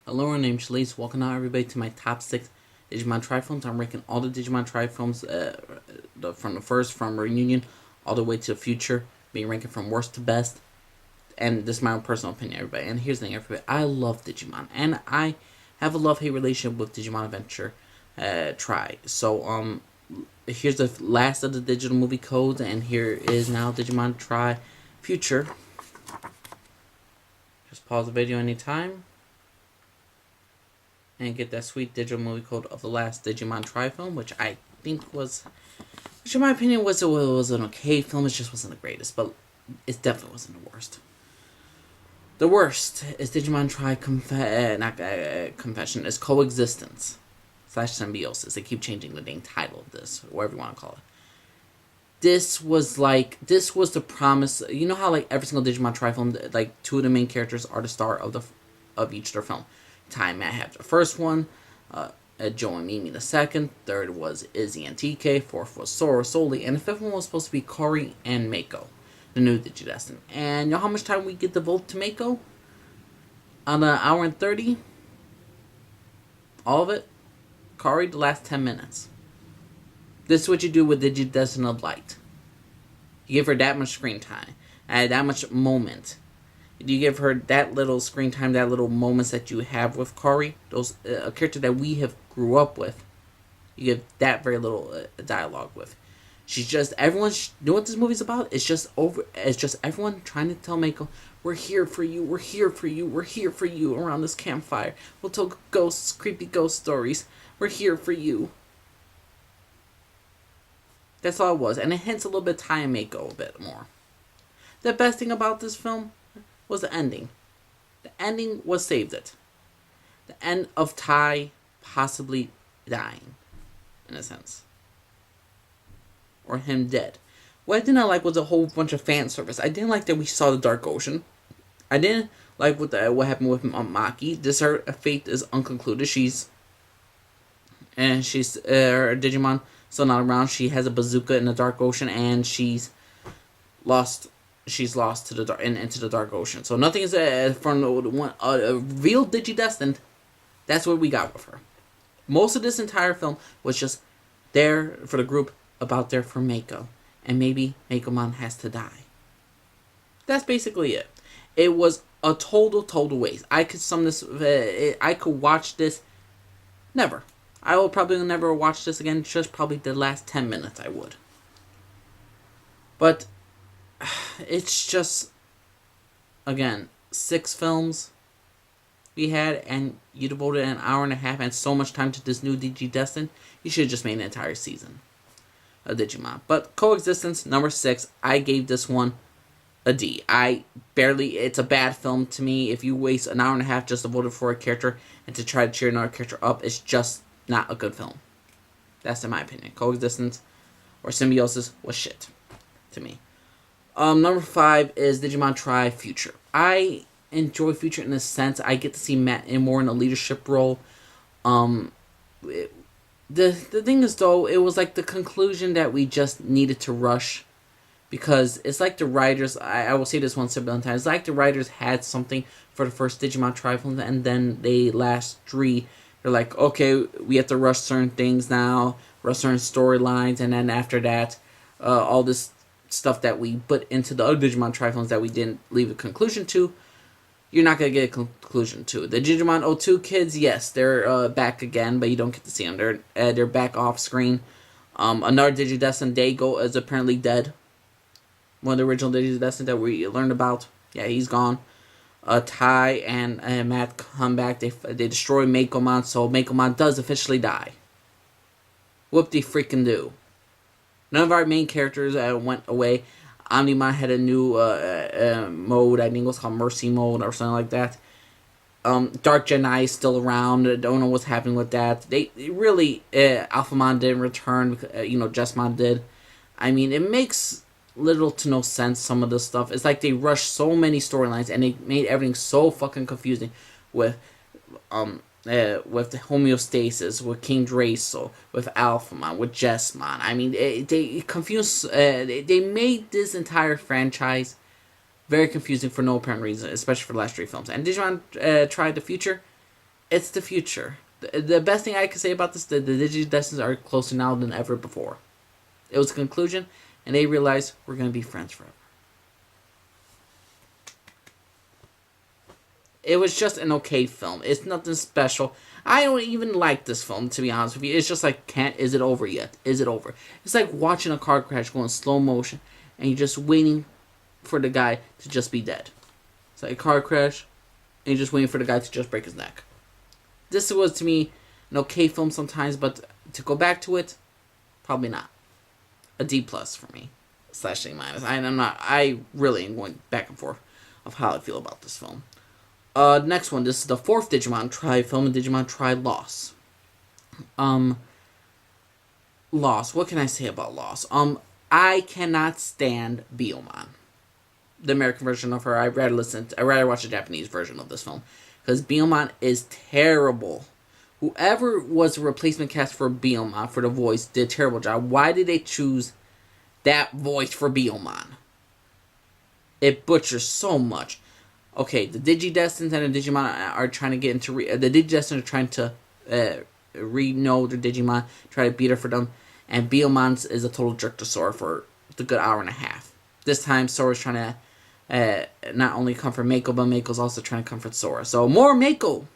Hello, my name's Shalise. Welcome out everybody to my top 6 Digimon Tri-Films. I'm ranking all the Digimon Tri-Films from Reunion all the way to the future, being ranking from worst to best. And this is my own personal opinion, everybody. And here's the thing, everybody. I love Digimon, and I have a love-hate relationship with Digimon Adventure Tri. So, here's the last of the digital movie codes, and here is now Digimon Tri Future. Just pause the video anytime and get that sweet digital movie code of the last Digimon Tri-Film, which I think was, which in my opinion was an okay film. It just wasn't the greatest, but it definitely wasn't the worst. The worst is Digimon Confession is Coexistence / Symbiosis. They keep changing the dang title of this, whatever you want to call it. This was the promise. You know how like every single Digimon Tri-Film, like two of the main characters are the star of each their film. Time Matt had the first one, Joe and Mimi the second, third was Izzy and TK, fourth was Sora Soli, and the fifth one was supposed to be Kari and Mako, the new Digidestin. And you know how much time we get to vote to Mako? On an hour and 30? All of it? Kari, the last 10 minutes. This is what you do with Digidestin of Light. You give her that much screen time, that much moment. You give her that little screen time, that little moments that you have with Kari, those a character that we have grew up with. You give that very little dialogue with. She's just everyone's. You know what this movie's about? It's just everyone trying to tell Mako, "We're here for you. We're here for you. We're here for you." Around this campfire, we'll tell ghosts, creepy ghost stories. We're here for you. That's all it was, and it hints a little bit of Ty Mako a bit more. The best thing about this film was the ending. The ending was saved it. The end of Ty possibly dying, in a sense. Or him dead. What I did not like was a whole bunch of fan service. I didn't like that we saw the Dark Ocean. I didn't like what happened with Maki. Her fate is unconcluded. She's her Digimon still not around. She has a bazooka in the Dark Ocean, and she's lost to the dark into the Dark Ocean. So nothing is from the one real Digidestined. That's what we got with her. Most of this entire film was just there for the group, about there for Mako, and maybe Makomon has to die. That's basically it. It was a total waste. I could sum this. I could watch this. Never. I will probably never watch this again. Just probably the last 10 minutes I would. But it's just, again, 6 films we had, and you devoted an hour and a half and so much time to this new Digidestin. You should have just made an entire season of Digimon. But Coexistence, number 6, I gave this one a D. It's a bad film to me. If you waste an hour and a half just to vote for a character and to try to cheer another character up, it's just not a good film. That's in my opinion. Coexistence or Symbiosis was shit to me. Number 5 is Digimon Tri Future. I enjoy Future in a sense. I get to see Matt more in a leadership role. The thing is, though, it was like the conclusion that we just needed to rush. Because it's like the writers, I will say this once a billion times, it's like the writers had something for the first Digimon Tri film, and then they last 3, they're like, okay, we have to rush certain things now, rush certain storylines, and then after that, all this stuff that we put into the other Digimon Tri-Films that we didn't leave a conclusion to, you're not going to get a conclusion to. The Digimon O2 kids, yes, they're back again, but you don't get to see them. They're back off screen. Another Digidestin, Daigo, is apparently dead. One of the original Digidestin that we learned about. Yeah, he's gone. Ty and Matt come back. They destroy Makomon, so Makomon does officially die. Whoop-de-freaking-do. None of our main characters went away. Omnimon had a new mode. I think it was called Mercy Mode or something like that. Dark Genai is still around. I don't know what's happening with that. They really, Alphamon didn't return. Jessmon did. I mean, it makes little to no sense, some of this stuff. It's like they rushed so many storylines and they made everything so fucking confusing with the homeostasis, with King Draco, with Alphamon, with Jessmon. I mean, they confused. They made this entire franchise very confusing for no apparent reason, especially for the last 3 films. And Digimon Tri the Future, It's the future. The best thing I can say about this, the Digidestins are closer now than ever before. It was a conclusion, and they realized we're going to be friends forever. It was just an okay film. It's nothing special. I don't even like this film, to be honest with you. It's just like, is it over yet? Is it over? It's like watching a car crash go in slow motion, and you're just waiting for the guy to just be dead. It's like a car crash, and you're just waiting for the guy to just break his neck. This was, to me, an okay film sometimes, but to go back to it, probably not. A D plus for me, /A minus. I really am going back and forth of how I feel about this film. Next one. This is the 4th Digimon Tri film, Digimon Tri Loss. Loss. What can I say about Loss? I cannot stand Biyomon. The American version of her. I'd rather watch the Japanese version of this film. Because Biyomon is terrible. Whoever was the replacement cast for Biyomon, for the voice, did a terrible job. Why did they choose that voice for Biyomon? It butchers so much. Okay, the Digidestins and the Digimon are trying to get into... the Digidestins are trying to re-know their Digimon, try to beat her for them, and Biyomon is a total jerk to Sora for the good hour and a half. This time, Sora's trying to not only comfort Mako, but Mako's also trying to comfort Sora. So, more Mako!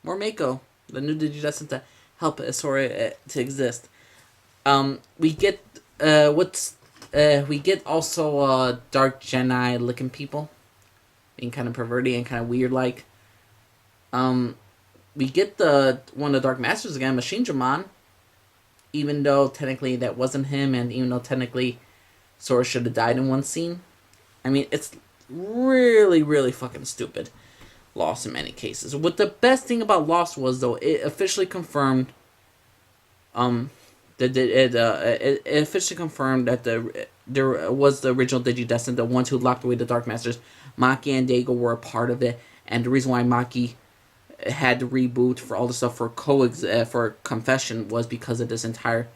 More Mako, the new Digidestin to help Sora to exist. We get we get also Dark Genii looking people, being kind of perverted and kind of weird like. We get one of the Dark Masters again, Machine Dramon, even though technically that wasn't him, and even though technically Sora should have died in one scene. I mean, it's really, really fucking stupid. Lost in many cases. What the best thing about Lost was, though, it officially confirmed it officially confirmed that there was the original Digidestin, the ones who locked away the Dark Masters. Maki and Daigo were a part of it, and the reason why Maki had to reboot for all the stuff for Confession was because of this entire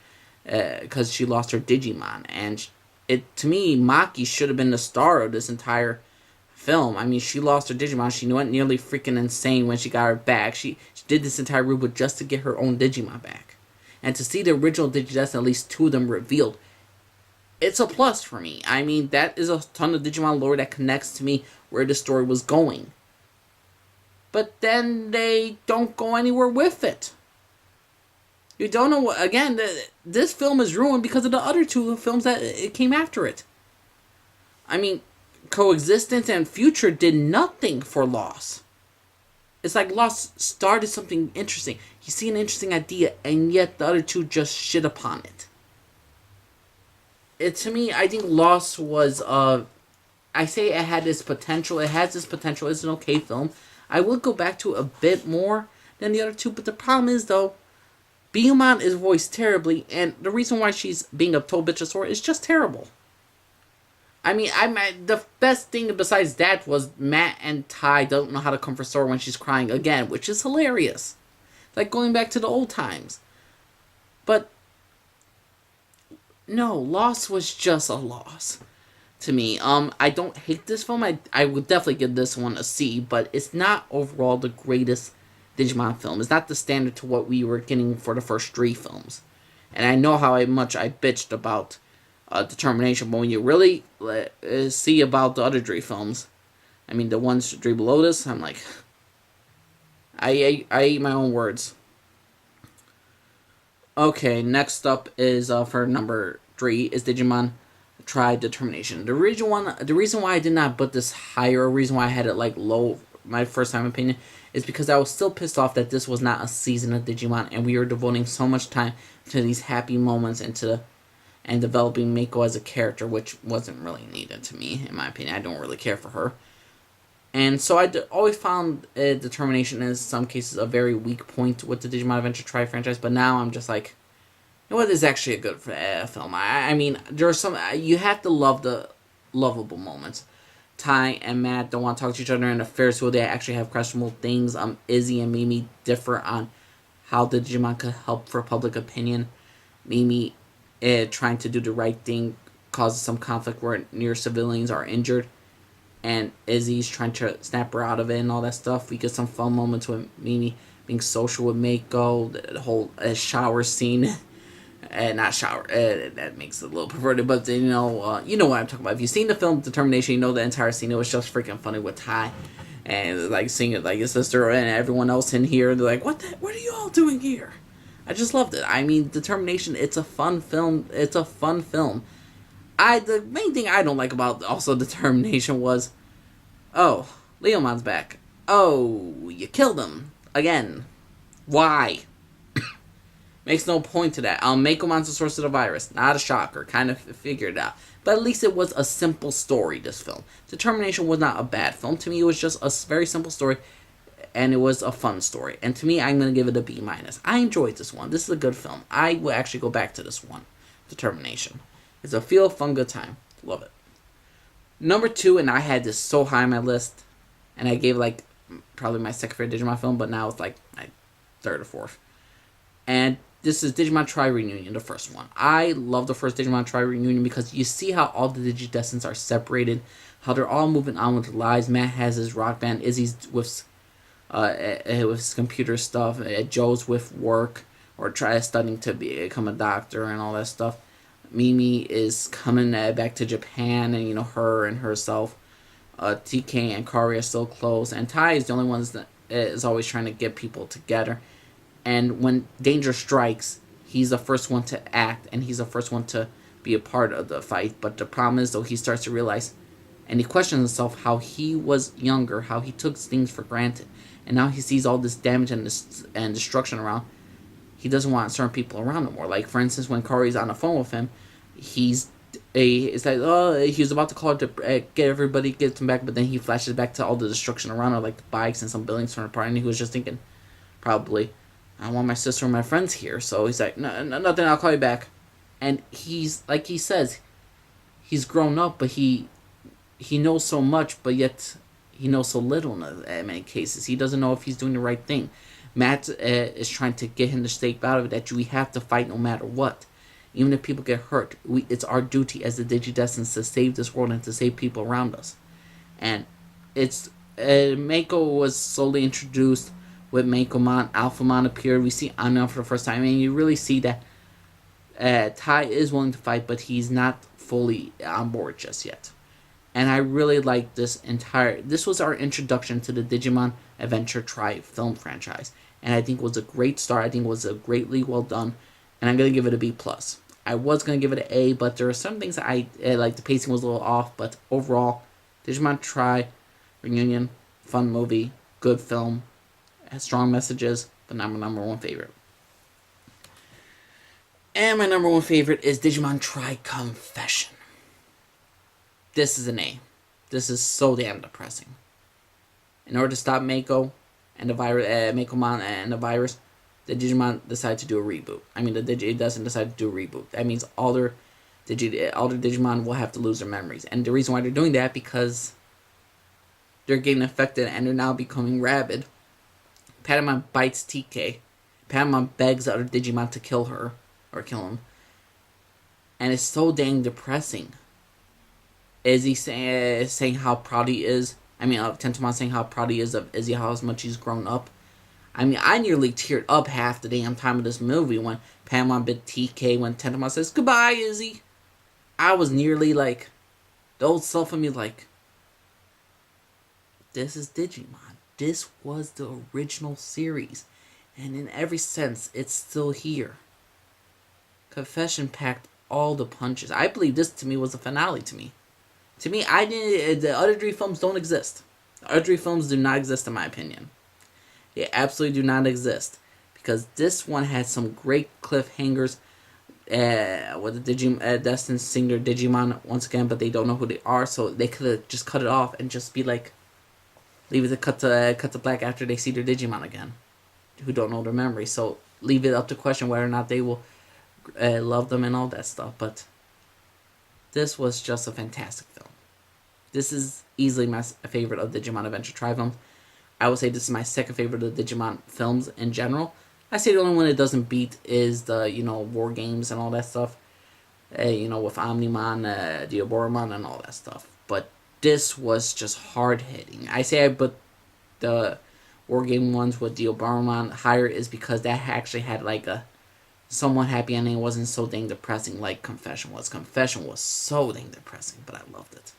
because she lost her Digimon, and to me Maki should have been the star of this entire film. I mean, she lost her Digimon. She went nearly freaking insane when she got her back. She did this entire reboot just to get her own Digimon back. And to see the original Digidestin, at least 2 of them revealed, it's a plus for me. I mean, that is a ton of Digimon lore that connects to me where the story was going. But then they don't go anywhere with it. You don't know what... Again, this film is ruined because of the other 2 films that it came after it. I mean, Coexistence and Future did nothing for Loss. It's like Lost started something interesting. You see an interesting idea, and yet the other 2 just shit upon it. To me, I think Lost was, I say it had this potential. It has this potential. It's an okay film. I will go back to it a bit more than the other 2, but the problem is, though, Biyomon is voiced terribly, and the reason why she's being a total bitch of Sora is just terrible. I mean, the best thing besides that was Matt and Ty don't know how to comfort Sora when she's crying again, which is hilarious. Like going back to the old times. But no, Lost was just a loss to me. I don't hate this film. I would definitely give this one a C, but it's not overall the greatest Digimon film. It's not the standard to what we were getting for the first 3 films. And I know how much I bitched about Determination, but when you really see about the other 3 films, I mean the ones 3 below this, I'm like, I eat my own words. Okay, next up is for number 3 is Digimon Tri Determination. The reason why I did not put this higher, reason why I had it like low, my first time opinion, is because I was still pissed off that this was not a season of Digimon, and we were devoting so much time to these happy moments and developing Mako as a character, which wasn't really needed to me, in my opinion. I don't really care for her. And so I always found Determination in some cases a very weak point with the Digimon Adventure Tri franchise, but now I'm just like, you know what, this is actually a good film. I mean, there's some, you have to love the lovable moments. Ty and Matt don't want to talk to each other in a Ferris wheel. They actually have questionable things. Izzy and Mimi differ on how the Digimon could help for public opinion. Mimi trying to do the right thing causes some conflict where near civilians are injured. and Izzy's trying to snap her out of it and all that stuff. We get some fun moments with Mimi being social with Mako, the whole shower scene. Not shower. That makes it a little perverted, but you know what I'm talking about. If you've seen the film Determination, you know the entire scene. It was just freaking funny with Ty, and like seeing it like his sister and everyone else in here. They're like, What are you all doing here?" I just loved it. I mean, Determination. It's a fun film. It's a fun film. The main thing I don't like about also Determination was, oh, Leomon's back. Oh, you killed him again. Why? Makes no point to that. Makomon's the source of the virus. Not a shocker. Kind of figured it out. But at least it was a simple story, this film. Determination was not a bad film. To me, it was just a very simple story, and it was a fun story. And to me, I'm going to give it a B-. I enjoyed this one. This is a good film. I will actually go back to this one. Determination. It's a feel, fun, good time. Love it. Number 2, and I had this so high on my list, and I gave like probably my second favorite Digimon film, but now it's like my third or fourth. And this is Digimon Tri Reunion, the first one. I love the first Digimon Tri Reunion because you see how all the Digidestins are separated, how they're all moving on with their lives. Matt has his rock band, Izzy's with his computer stuff, Joe's with work, or studying to become a doctor and all that stuff. Mimi is coming back to Japan, and her and herself. TK and Kari are still close, and Tai is the only one that is always trying to get people together. And when danger strikes, he's the first one to act, and he's the first one to be a part of the fight. But the problem is, though, he starts to realize, and he questions himself how he was younger, how he took things for granted, and now he sees all this damage and destruction around. He doesn't want certain people around him more. Like, for instance, when Kari's on the phone with him, it's like, he was about to call to get everybody, get them back, but then he flashes back to all the destruction around her, like the bikes and some buildings torn apart, and he was just thinking, probably, I want my sister and my friends here. So he's like, no, nothing, I'll call you back. And he's, like he says, he's grown up, but he knows so much, but yet he knows so little in many cases. He doesn't know if he's doing the right thing. Matt is trying to get him to stake out of it, that we have to fight no matter what. Even if people get hurt, it's our duty as the Digidestins to save this world and to save people around us. And it's Mako was slowly introduced with Makomon. Alphamon appeared. We see Anya for the first time, and you really see that Tai is willing to fight, but he's not fully on board just yet. And I really like this was our introduction to the Digimon Adventure Tri film franchise. And I think it was a great start. I think it was a greatly well done. And I'm going to give it a B+. I was going to give it an A, but there are some things that I like. The pacing was a little off, but overall, Digimon Tri Reunion, fun movie, good film, has strong messages, but not my number one favorite. And my number one favorite is Digimon Tri Confession. This is an A. This is so damn depressing. In order to stop Mako and the virus, Makomon and the virus, the Digimon decided to do a reboot. I mean, the Digidestin decided to do a reboot. That means all their Digimon will have to lose their memories. And the reason why they're doing that, because they're getting affected and they're now becoming rabid. Patamon bites TK. Patamon begs the other Digimon to kill her, or kill him. And it's so dang depressing. Is he saying how proud he is? I mean, Tentomon saying how proud he is of Izzy, how much he's grown up. I mean, I nearly teared up half the damn time of this movie when Patamon bit TK, when Tentomon says, "Goodbye, Izzy." I was nearly like, the old self of me like, this is Digimon. This was the original series. And in every sense, it's still here. Confession packed all the punches. I believe this, to me, was the finale to me. To me, the other three films don't exist. The other three films do not exist, in my opinion. They absolutely do not exist. Because this one had some great cliffhangers. With the Digidestin seeing their Digimon once again, but they don't know who they are. So they could have just cut it off and just be like, leave it to cut to black after they see their Digimon again, who don't know their memory. So leave it up to question whether or not they will love them and all that stuff. But this was just a fantastic film. This is easily my favorite of Digimon Adventure Tri films. I would say this is my second favorite of the Digimon films in general. I say the only one it doesn't beat is the, War Games and all that stuff. With Omnimon, Diaboromon, and all that stuff. But this was just hard hitting. I say I put the war game ones with Digimon higher is because that actually had like a somewhat happy ending. It wasn't so dang depressing like Confession was. Confession was so dang depressing, but I loved it.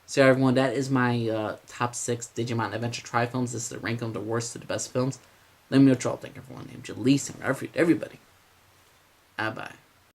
So everyone, that is my top 6 Digimon Adventure Tri films. This is the rank of the worst to the best films. Let me know what y'all think, everyone. Named Jaleese and everybody. Bye bye.